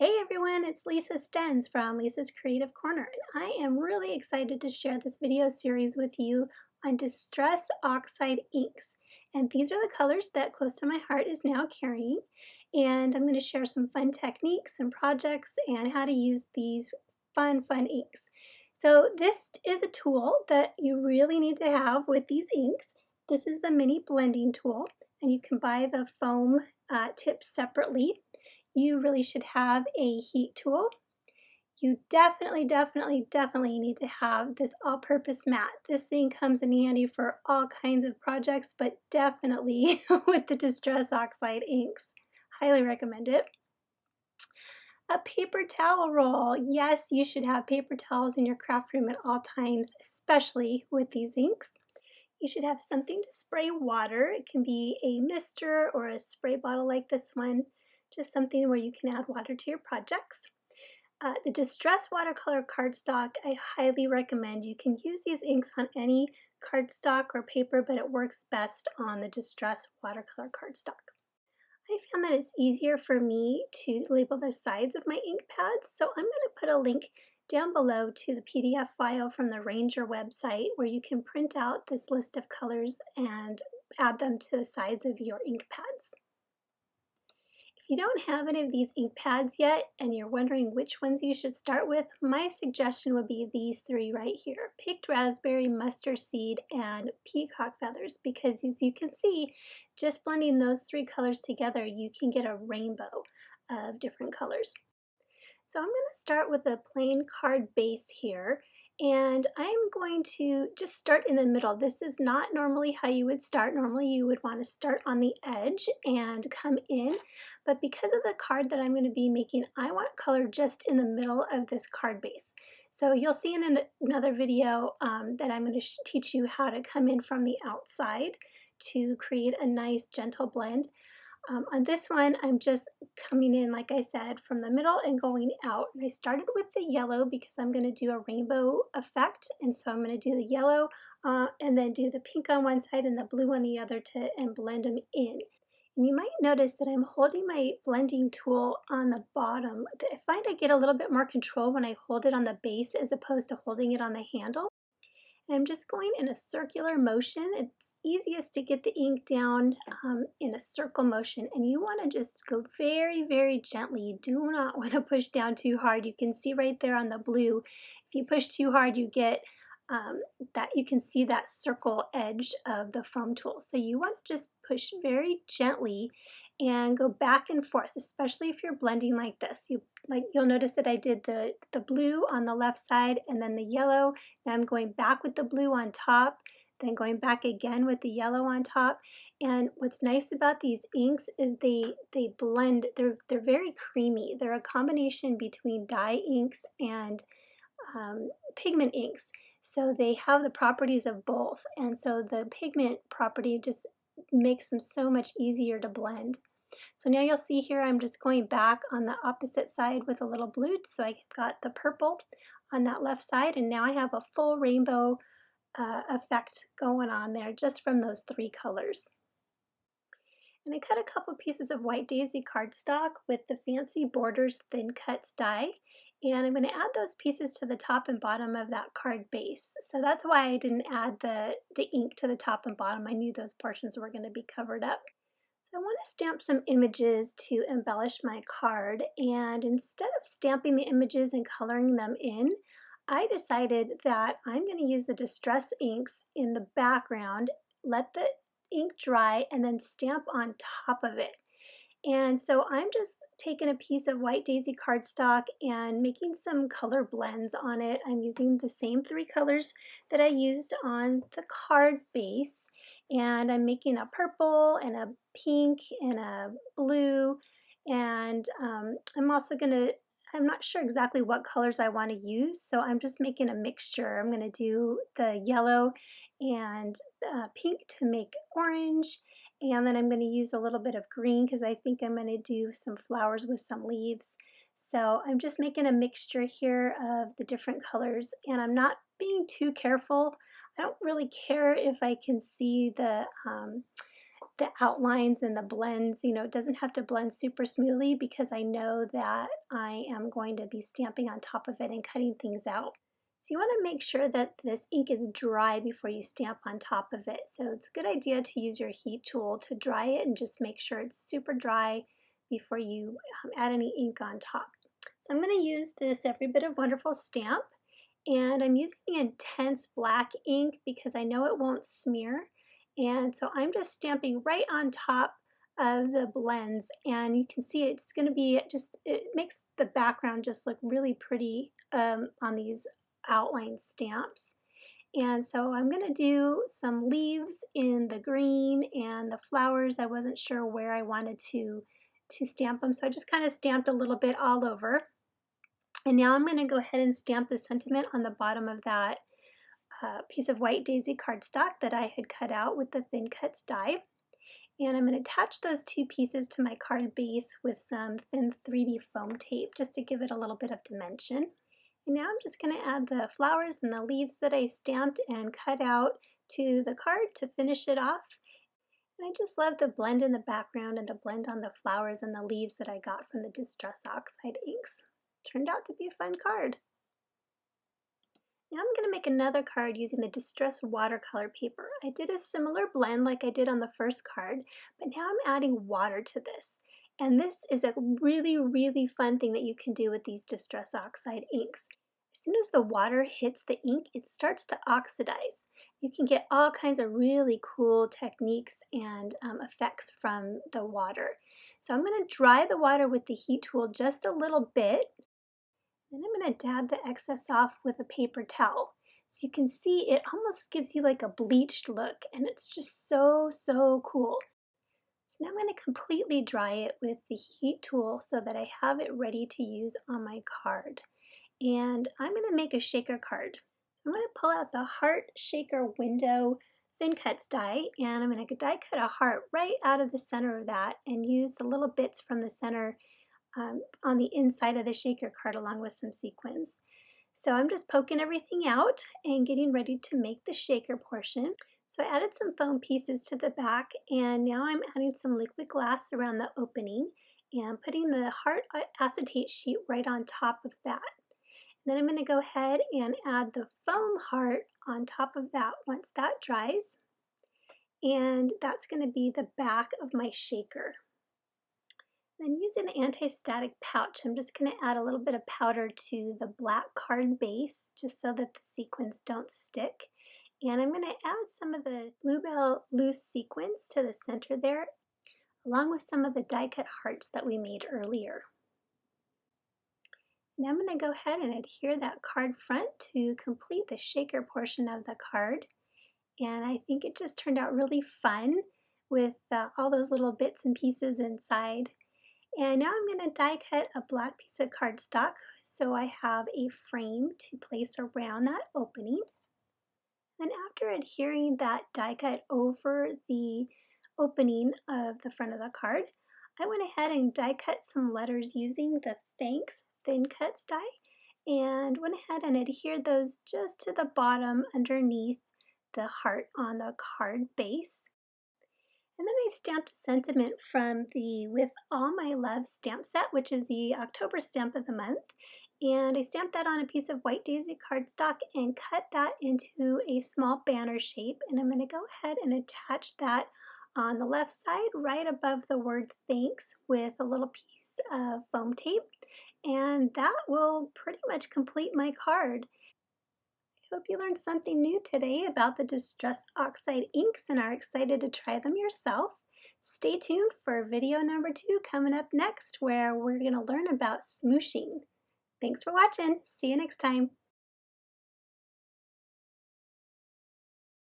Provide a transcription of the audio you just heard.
Hey everyone, it's Lisa Stens from Lisa's Creative Corner, and I am really excited to share this video series with you on Distress Oxide Inks. And these are the colors that Close to My Heart is now carrying, and I'm going to share some fun techniques and projects and how to use these fun inks. So this is a tool that you really need to have with these inks. This is the mini blending tool, and you can buy the foam tips separately. You really should have a heat tool. You definitely need to have this all-purpose mat. This thing comes in handy for all kinds of projects, but definitely with the Distress Oxide inks. Highly recommend it. A paper towel roll. Yes, you should have paper towels in your craft room at all times, especially with these inks. You should have something to spray water. It can be a mister or a spray bottle like this one, just something where you can add water to your projects. The Distress watercolor cardstock, I highly recommend. You can use these inks on any cardstock or paper, but it works best on the Distress watercolor cardstock. I found that it's easier for me to label the sides of my ink pads, so I'm going to put a link down below to the PDF file from the Ranger website where you can print out this list of colors and add them to the sides of your ink pads. If you don't have any of these ink pads yet and you're wondering which ones you should start with, my suggestion would be these three right here: picked raspberry, mustard seed, and peacock feathers, because as you can see, just blending those three colors together, you can get a rainbow of different colors. So I'm going to start with a plain card base here, and I'm going to just start in the middle. This is not normally how you would start. Normally you would want to start on the edge and come in, but because of the card that I'm going to be making, I want color just in the middle of this card base. So you'll see in another video that I'm going to teach you how to come in from the outside to create a nice gentle blend. On this one, I'm just coming in, like I said, from the middle and going out. And I started with the yellow because I'm going to do a rainbow effect. And so I'm going to do the yellow and then do the pink on one side and the blue on the other and blend them in. And you might notice that I'm holding my blending tool on the bottom. I find I get a little bit more control when I hold it on the base as opposed to holding it on the handle. And I'm just going in a circular motion. It's easiest to get the ink down in a circle motion, and you want to just go very gently. You do not want to push down too hard. You can see right there on the blue, if you push too hard, you get that you can see that circle edge of the foam tool. So you want to just push very gently and go back and forth, especially if you're blending like this. You'll notice that I did the blue on the left side and then the yellow. Now I'm going back with the blue on top, then going back again with the yellow on top. And what's nice about these inks is they blend. They're very creamy. They're a combination between dye inks and pigment inks. So they have the properties of both. And so the pigment property just makes them so much easier to blend. So now you'll see here I'm just going back on the opposite side with a little blue, so I've got the purple on that left side, and now I have a full rainbow effect going on there just from those three colors. And I cut a couple pieces of white daisy cardstock with the fancy Borders Thin Cuts die, and I'm going to add those pieces to the top and bottom of that card base. So that's why I didn't add the ink to the top and bottom. I knew those portions were going to be covered up. So I want to stamp some images to embellish my card, and instead of stamping the images and coloring them in, I decided that I'm going to use the Distress inks in the background, let the ink dry, and then stamp on top of it. And so I'm just taking a piece of white daisy cardstock and making some color blends on it. I'm using the same three colors that I used on the card base, and I'm making a purple and a pink and a blue, and I'm not sure exactly what colors I want to use, so I'm just making a mixture. I'm going to do the yellow and pink to make orange, and then I'm going to use a little bit of green because I think I'm going to do some flowers with some leaves. So I'm just making a mixture here of the different colors, and I'm not being too careful. I don't really care if I can see the the outlines and the blends. You know, it doesn't have to blend super smoothly because I know that I am going to be stamping on top of it and cutting things out. So you want to make sure that this ink is dry before you stamp on top of it. So it's a good idea to use your heat tool to dry it and just make sure it's super dry before you add any ink on top. So I'm going to use this Every Bit of Wonderful stamp, and I'm using the intense black ink because I know it won't smear. And so I'm just stamping right on top of the blends, and you can see it's going to be just, it makes the background just look really pretty on these outline stamps. And so I'm going to do some leaves in the green and the flowers. I wasn't sure where I wanted to stamp them, so I just kind of stamped a little bit all over. And now I'm going to go ahead and stamp the sentiment on the bottom of that piece of white daisy cardstock that I had cut out with the thin cuts die. And I'm going to attach those two pieces to my card base with some thin 3D foam tape just to give it a little bit of dimension. And now I'm just going to add the flowers and the leaves that I stamped and cut out to the card to finish it off. And I just love the blend in the background and the blend on the flowers and the leaves that I got from the Distress Oxide inks. Turned out to be a fun card. Now I'm going to make another card using the Distress watercolor paper. I did a similar blend like I did on the first card, but now I'm adding water to this. And this is a really, really fun thing that you can do with these Distress Oxide inks. As soon as the water hits the ink, it starts to oxidize. You can get all kinds of really cool techniques and effects from the water. So I'm going to dry the water with the heat tool just a little bit. Then I'm going to dab the excess off with a paper towel. So you can see it almost gives you like a bleached look, and it's just so, so cool. So now I'm going to completely dry it with the heat tool so that I have it ready to use on my card. And I'm going to make a shaker card. So I'm going to pull out the Heart Shaker Window Thin Cuts die, and I'm going to die cut a heart right out of the center of that and use the little bits from the center on the inside of the shaker card along with some sequins. So I'm just poking everything out and getting ready to make the shaker portion. So I added some foam pieces to the back, and now I'm adding some liquid glass around the opening and putting the heart acetate sheet right on top of that. And then I'm going to go ahead and add the foam heart on top of that once that dries. And that's going to be the back of my shaker. Then using the anti-static pouch, I'm just going to add a little bit of powder to the black card base just so that the sequins don't stick. And I'm going to add some of the Bluebell loose sequins to the center there, along with some of the die cut hearts that we made earlier. Now I'm going to go ahead and adhere that card front to complete the shaker portion of the card. And I think it just turned out really fun with all those little bits and pieces inside. And now I'm going to die cut a black piece of cardstock so I have a frame to place around that opening. And after adhering that die cut over the opening of the front of the card, I went ahead and die cut some letters using the Thanks Thin Cuts die and went ahead and adhered those just to the bottom underneath the heart on the card base. And then I stamped a sentiment from the With All My Love stamp set, which is the October stamp of the month. And I stamped that on a piece of white daisy cardstock and cut that into a small banner shape. And I'm going to go ahead and attach that on the left side right above the word thanks with a little piece of foam tape. And that will pretty much complete my card. Hope you learned something new today about the Distress Oxide inks and are excited to try them yourself. Stay tuned for video number 2 coming up next, where we're going to learn about smooshing. Thanks for watching. See you next time.